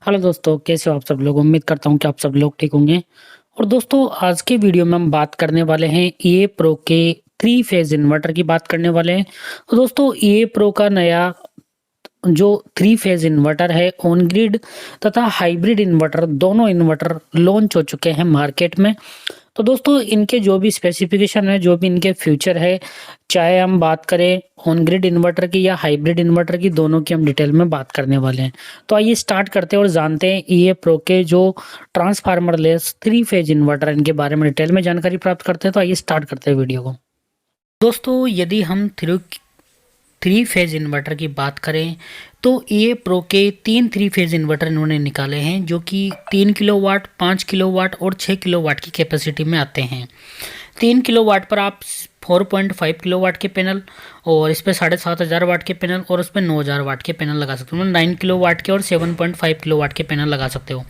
Hello दोस्तों, कैसे हो आप सब लोग? उम्मीद करता हूँ कि आप सब लोग ठीक होंगे। और दोस्तों, आज के वीडियो में हम बात करने वाले हैं ईए प्रो के 3 फेज़ इन्वर्टर की बात करने वाले हैं। तो दोस्तों, ईए प्रो का नया जो 3 फेज़ इन्वर्टर है, ऑन ग्रिड तथा हाइब्रिड इन्वर्टर दोनों इन्वर्टर लॉन्च हो चुके हैं मार्केट में। तो दोस्तों, इनके जो भी स्पेसिफिकेशन है, जो भी इनके फीचर है, चाहे हम बात करें ऑन ग्रिड इन्वर्टर की या हाइब्रिड इन्वर्टर की, दोनों की हम डिटेल में बात करने वाले हैं। तो आइए स्टार्ट करते हैं और जानते हैं ईए प्रो के जो ट्रांसफार्मर लेस 3 फेज इन्वर्टर इनके बारे में डिटेल में जानकारी प्राप्त करते हैं। तो आइए स्टार्ट करते हैं वीडियो को। दोस्तों, यदि हम थ्री फेज इन्वर्टर की बात करें तो ईए प्रो के 3 फेज इन्वर्टर इन्होंने निकाले हैं, जो कि 3 किलोवाट, 5 किलोवाट और 6 किलोवाट की कैपेसिटी में आते हैं। 3 किलोवाट पर आप 4.5 किलोवाट के पैनल और इस पर 7,500 वाट के पैनल और उस पर 9,000 वाट के पैनल लगा सकते हो। 9 किलोवाट के और 7.5 किलोवाट के पैनल लगा सकते हो।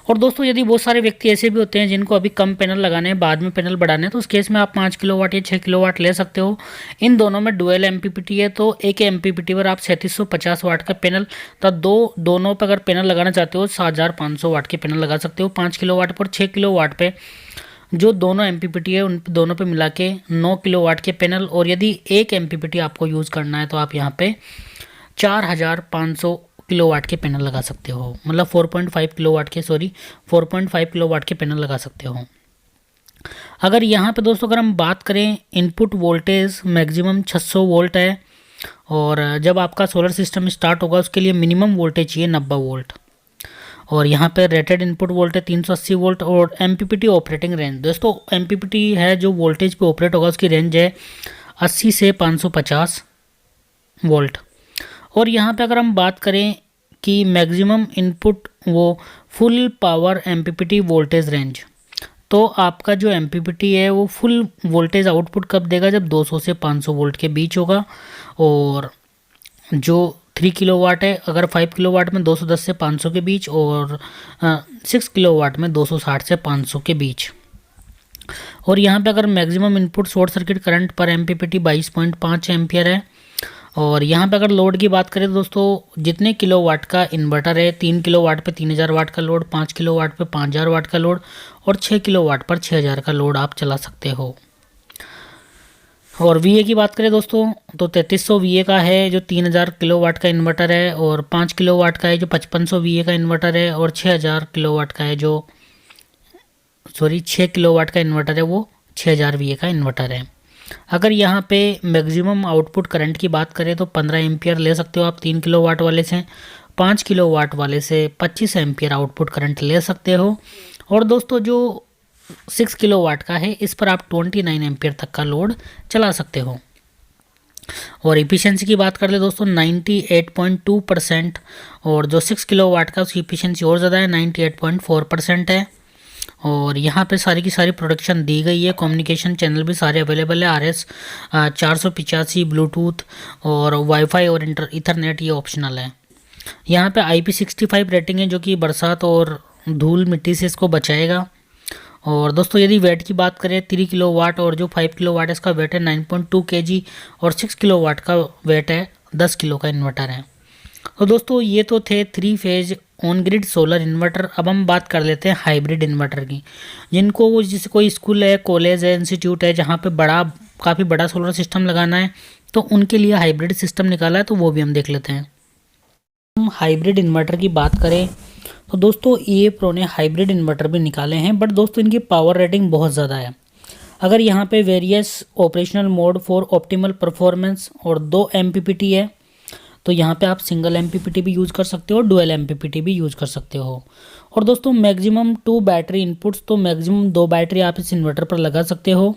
और दोस्तों, यदि बहुत सारे व्यक्ति ऐसे भी होते हैं जिनको अभी कम पैनल लगाने हैं, बाद में पैनल बढ़ाने हैं, तो उस केस में आप 5 किलोवाट या 6 किलोवाट ले सकते हो। इन दोनों में डुअल एमपीपीटी है, तो एक एमपीपीटी पर आप 3750 वाट का पैनल, तो दोनों पर अगर पैनल लगाना चाहते हो 7,500 वाट के पैनल लगा सकते हो। 5 किलोवाट पर 6 किलोवाट पे जो दोनों एमपीपीटी है, उन दोनों पे मिला के 9 किलोवाट के पैनल। और यदि एक एमपीपीटी आपको यूज़ करना है तो आप यहाँ पे 4,500 किलोवाट के पैनल लगा सकते हो। मतलब 4.5 किलोवाट के पैनल लगा सकते हो। अगर यहाँ पे दोस्तों, अगर हम बात करें, इनपुट वोल्टेज मैक्सिमम 600 वोल्ट है। और जब आपका सोलर सिस्टम स्टार्ट होगा उसके लिए मिनिमम वोल्टेज चाहिए 90 वोल्ट। और यहाँ पे रेटेड इनपुट वोल्टेज 380 वोल्ट। और एमपीपीटी ऑपरेटिंग रेंज, दोस्तों एमपीपीटी है जो वोल्टेज पे ऑपरेट होगा उसकी रेंज है 80 से 550 वोल्ट। और यहाँ पे अगर हम बात करें कि मैक्सिमम इनपुट वो full power MPPT voltage range, तो आपका जो एमपीपीटी है वो फुल वोल्टेज आउटपुट कब देगा? जब 200 से 500 वोल्ट के बीच होगा। और जो 3 किलोवाट है, अगर 5 किलोवाट में 210 से 500 के बीच, और 6 किलोवाट में 260 से 500 के बीच। और यहाँ पे अगर maximum input short circuit current पर एमपीपीटी 22.5 एम्पियर है। और यहाँ पे अगर लोड की बात करें तो दोस्तों, जितने किलोवाट का इन्वर्टर है, 3 किलोवाट पे 3,000 वाट का लोड, 5 किलोवाट पे 5,000 वाट का लोड और 6 किलोवाट पर 6,000 का लोड आप चला सकते हो। और वीए की बात करें दोस्तों, तो 3300 वीए का है जो 3,000 किलोवाट का इन्वर्टर है। और 5 किलोवाट का है जो 5500 वीए का इन्वर्टर है। और 6,000 किलोवाट का है जो 6 किलोवाट का इन्वर्टर है, वो 6,000 वीए का इन्वर्टर है। अगर यहाँ पे मैक्सिमम आउटपुट करंट की बात करें तो 15 एम्पियर ले सकते हो आप 3 किलोवाट वाले से। 5 किलोवाट वाले से 25 एम्पियर आउटपुट करंट ले सकते हो। और दोस्तों, जो 6 किलोवाट का है, इस पर आप 29 एम्पियर तक का लोड चला सकते हो। और इफिशियंसी की बात कर ले दोस्तों, 98.2%। और जो 6 किलोवाट का उसकी इफिशियंसी और ज़्यादा है, 98.4% है। और यहाँ पे सारी की सारी प्रोडक्शन दी गई है। कम्युनिकेशन चैनल भी सारे अवेलेबल है। RS 485, ब्लूटूथ और वाईफाई और इथरनेट ये ऑप्शनल है। यहाँ पे IP65 रेटिंग है, जो कि बरसात और धूल मिट्टी से इसको बचाएगा। और दोस्तों, यदि वेट की बात करें, 3 किलोवाट और जो 5 किलोवाट है, इसका वेट है 9.2 kg। और 6 किलोवाट का वेट है 10 किलो का इन्वर्टर है। तो दोस्तों, ये तो थे 3 phase on grid solar inverter. अब हम बात कर लेते हैं हाइब्रिड इन्वर्टर की, जिनको जैसे कोई स्कूल है, कॉलेज है, इंस्टीट्यूट है, जहाँ पे काफ़ी बड़ा सोलर सिस्टम लगाना है, तो उनके लिए हाइब्रिड सिस्टम निकाला है, तो वो भी हम देख लेते हैं। हम हाइब्रिड इन्वर्टर की बात करें तो दोस्तों, ईए प्रो ने हाइब्रिड इन्वर्टर भी निकाले हैं, बट दोस्तों इनकी पावर रेटिंग बहुत ज़्यादा है। अगर यहाँ पे various operational mode for optimal performance और 2 एमपीपीटी है, तो यहाँ पे आप सिंगल एमपीपीटी भी यूज़ कर सकते हो, डुअल एमपीपीटी भी यूज़ कर सकते हो। और दोस्तों, मैक्सिमम 2 बैटरी इनपुट्स, तो मैक्सिमम 2 बैटरी आप इस इन्वर्टर पर लगा सकते हो।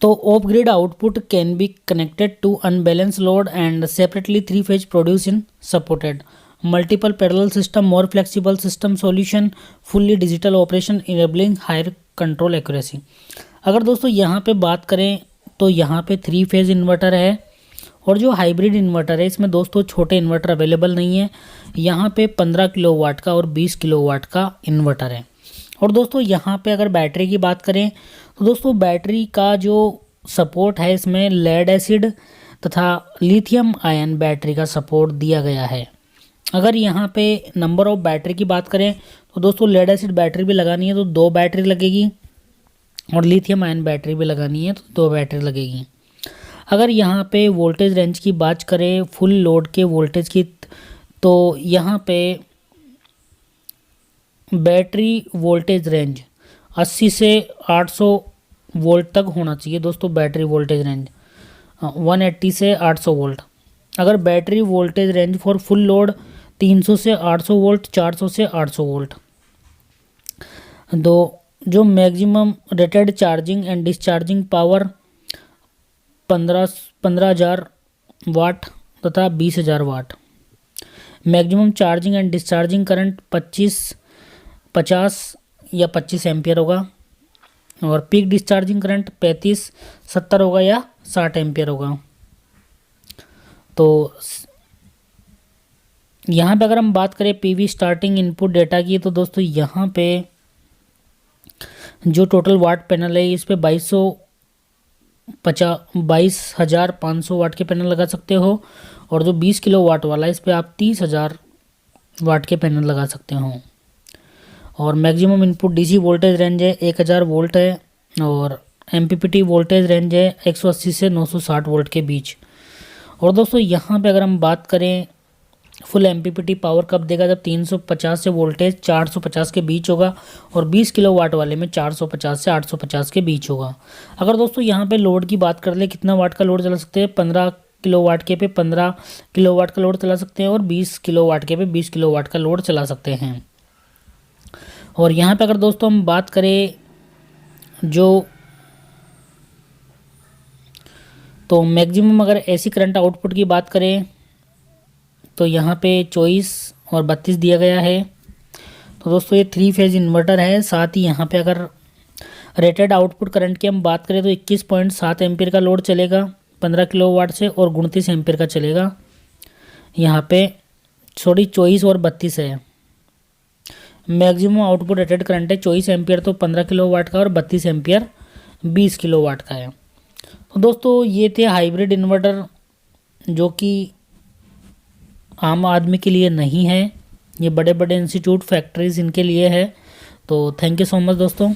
तो off grid output can be connected to unbalance load and separately 3 phase produce in supported multiple parallel system, more flexible system solution, fully digital operation enabling higher control accuracy. अगर दोस्तों यहाँ पे बात करें तो यहाँ पे 3 फेज इन्वर्टर है। और जो हाइब्रिड इन्वर्टर है, इसमें दोस्तों छोटे इन्वर्टर अवेलेबल नहीं है। यहाँ पे 15 किलोवाट का और 20 किलोवाट का इन्वर्टर है। और दोस्तों, यहाँ पे अगर बैटरी की बात करें तो दोस्तों, बैटरी का जो सपोर्ट है, इसमें लेड एसिड तथा लिथियम आयन बैटरी का सपोर्ट दिया गया है। अगर यहाँ पे नंबर ऑफ बैटरी की बात करें तो दोस्तों लेड एसिड बैटरी भी लगानी है तो 2 बैटरी लगेगी, और लिथियम आयन बैटरी भी लगानी है तो 2 बैटरी लगेगी। अगर यहाँ पे वोल्टेज रेंज की बात करें फुल लोड के वोल्टेज की, तो यहाँ पे बैटरी वोल्टेज रेंज 80 से 800 वोल्ट तक होना चाहिए दोस्तों। बैटरी वोल्टेज रेंज 180 से 800 वोल्ट। अगर battery voltage range for full load 300 से 800 वोल्ट, 400 से 800 वोल्ट। दो जो maximum rated charging and discharging power 15,000 watt तथा 20,000 watt. Maximum charging and discharging current 50 या 25 एम्पियर होगा, और पीक डिस्चार्जिंग करंट 35-70 होगा या 60 एम्पियर होगा। तो यहाँ पे अगर हम बात करें पीवी स्टार्टिंग इनपुट डेटा की, तो दोस्तों यहाँ पे जो टोटल वाट पैनल है इस पे 22,500 वाट के पैनल लगा सकते हो, और जो 20 किलो वाट वाला है इस पे आप 30,000 वाट के पैनल लगा सकते हो। और maximum input DC voltage range है 1000 वोल्ट है, और एमपीपीटी वोल्टेज रेंज है 180 से 960 वोल्ट के बीच। और दोस्तों यहाँ पे अगर हम बात करें फुल एमपीपीटी पावर कब देगा, जब 350 से वोल्टेज 450 के बीच होगा, और 20 किलो वाट वाले में 450 से 850 के बीच होगा। अगर दोस्तों यहाँ पे लोड की बात कर ले कितना वाट का लोड चला सकते हैं, 15 किलो वाट के पे 15 किलो वाट का लोड चला सकते हैं, और 20 किलो वाट के पे 20 किलो वाट का लोड चला सकते हैं। और यहाँ पे अगर दोस्तों हम बात करें तो मैक्सिमम अगर एसी करंट आउटपुट की बात करें तो यहाँ पे 24 और 32 दिया गया है। तो दोस्तों ये 3 फेज इन्वर्टर है। साथ ही यहाँ पे अगर रेटेड आउटपुट करंट की हम बात करें तो 21.7 एम्पियर का लोड चलेगा 15 किलो वाट से, और 29 एम्पियर का चलेगा। यहाँ पे 24 और 32 है। मैक्सिमम आउटपुट रेटेड करंट है 24 एम्पियर तो 15 किलो वाट का, और 32 एम्पियर 20 किलो वाट का है। तो दोस्तों ये थे हाइब्रिड इन्वर्टर, जो कि आम आदमी के लिए नहीं है, ये बड़े बड़े इंस्टीट्यूट फैक्ट्रीज इनके लिए है। तो थैंक यू सो मच दोस्तों।